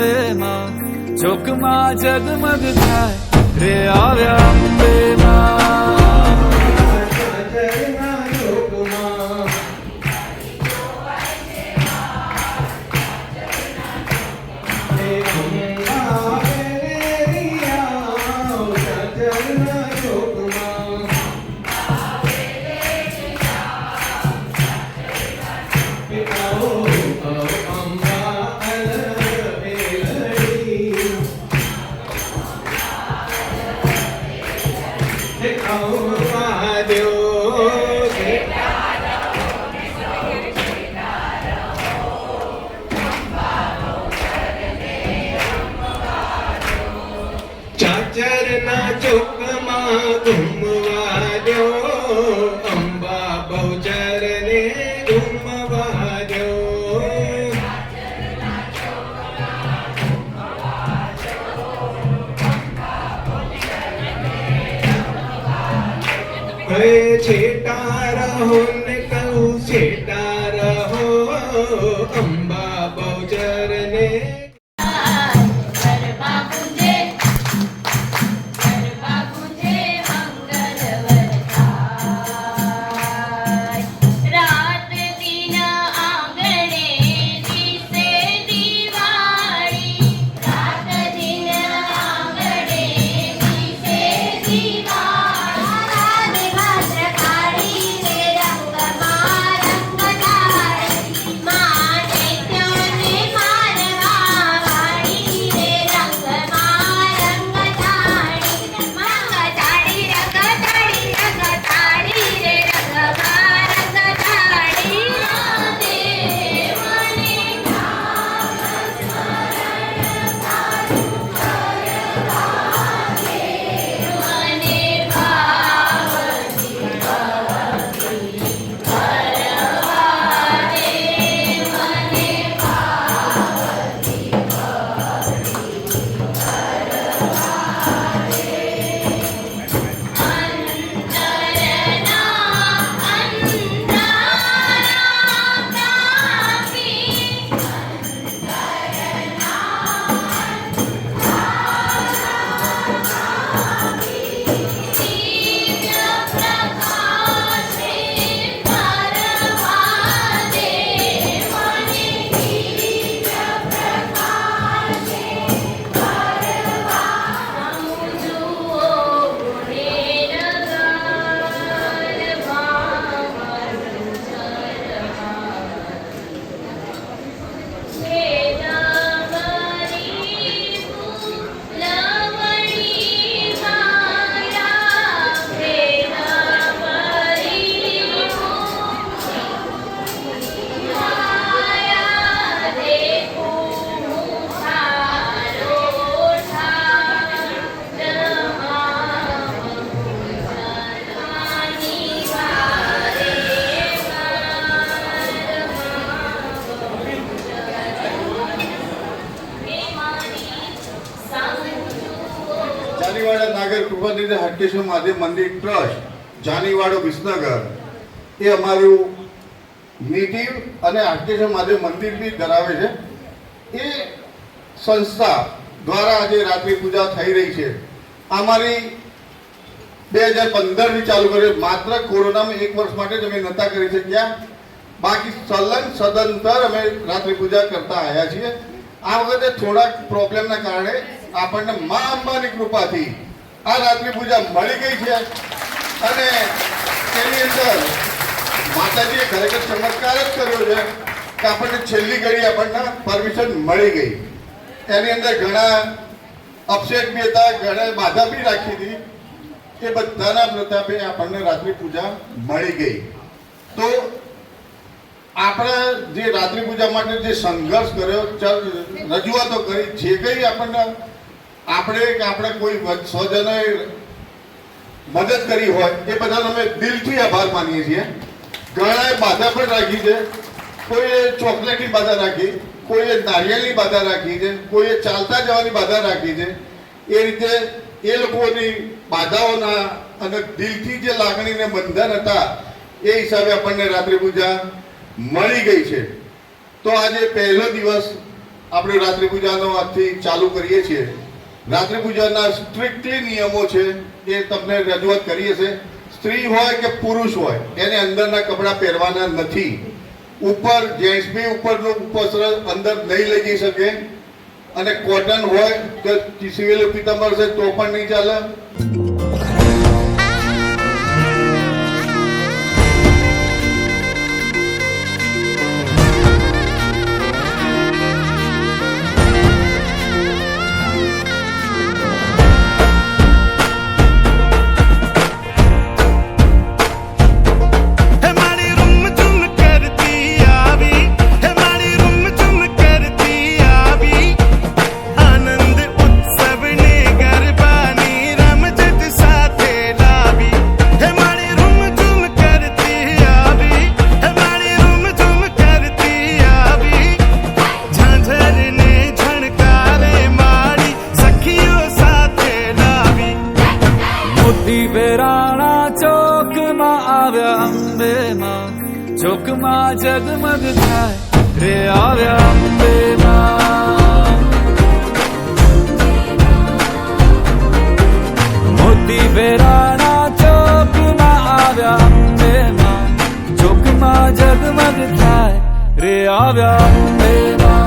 અંબે માં ચોકમાં જગમગ થાય રે આવ્યા અંબે માં ચાચરના ચોકમાં ઘૂમવા દો અંબા બહુચરને ઘૂમવા દો છેટા રહો ને કહું છેટા રહો અંબા બહુચરને જાનીવાડા નાગર કૃપાનિધિ હાટકેશ્વર મહાદેવ મંદિર ટ્રસ્ટ જાનીવાડો વિસનગર એ અમારું નીતિ અને હાટકેશ્વર મહાદેવ મંદિર બી ધરાવે છે. એ સંસ્થા દ્વારા આજે રાત્રિ પૂજા થઈ રહી છે. અમારી 2015 ચાલુ કરી, માત્ર કોરોનામાં 1 વર્ષ માટે જ અમે નતા કરી શક્યા, બાકી સદંતર અમે રાત્રિ પૂજા કરતા આવ્યા છીએ. આ વખતે થોડાક પ્રોબ્લેમના કારણે આપણને મા અંબાની કૃપાથી આ રાત્રિ પૂજા મળી ગઈ છે અને તેની અંદર માતાજીએ ખરેખર ચમત્કાર જ કર્યો છે કે આપણને છેલ્લી ઘડી આપણને પરમિશન મળી ગઈ. એની અંદર ઘણા અપસેટ બી હતા, ઘણા બાધા બી રાખી હતી, એ બધાના પ્રતાપે આપણને રાત્રિ પૂજા મળી ગઈ. તો આપણે જે રાત્રિ પૂજા માટે જે સંઘર્ષ કર્યો, રજૂઆતો કરી, જે કંઈ આપણને આપણે કોઈ સ્વજનોએ મદદ કરી હોય એ બધાનો અમે દિલથી આભાર માનીએ છીએ. ઘણાએ બાધા પણ રાખી છે, કોઈએ ચોકલેટની બાધા રાખી, કોઈએ નારિયેળની બાધા રાખી છે, કોઈએ ચાલતા જવાની બાધા રાખી છે. એ રીતે એ લોકોની બાધાઓના અને દિલથી જે લાગણીને બંધન હતા એ હિસાબે આપણને રાત્રિ પૂજા મળી ગઈ છે. તો આજે પહેલો દિવસ આપણે રાત્રિ પૂજાનો આજથી ચાલુ કરીએ છીએ. રાત્રિ પૂજાના સ્ટ્રિક્ટલી નિયમો છે એ તમને રજૂઆત કરીએ છે. સ્ત્રી હોય કે પુરુષ હોય એને અંદરના કપડાં પહેરવાના નથી. ઉપર જેન્ટ્સ બી ઉપરનું વસ્ત્ર અંદર નહીં લઈ જઈ શકે, અને કોટન હોય કે સિવિલ પીતાંબર છે તો પણ નહીં ચાલે. વેરાણા ચોકમાં આવ્યા અંબે માં, ચોકમાં જગમગ થાય રે આવ્યા અંબે માં. મોતી વેરાણા ચોકમાં આવ્યા અંબે માં, ચોકમાં જગમગ થાય રે આવ્યા અંબે માં.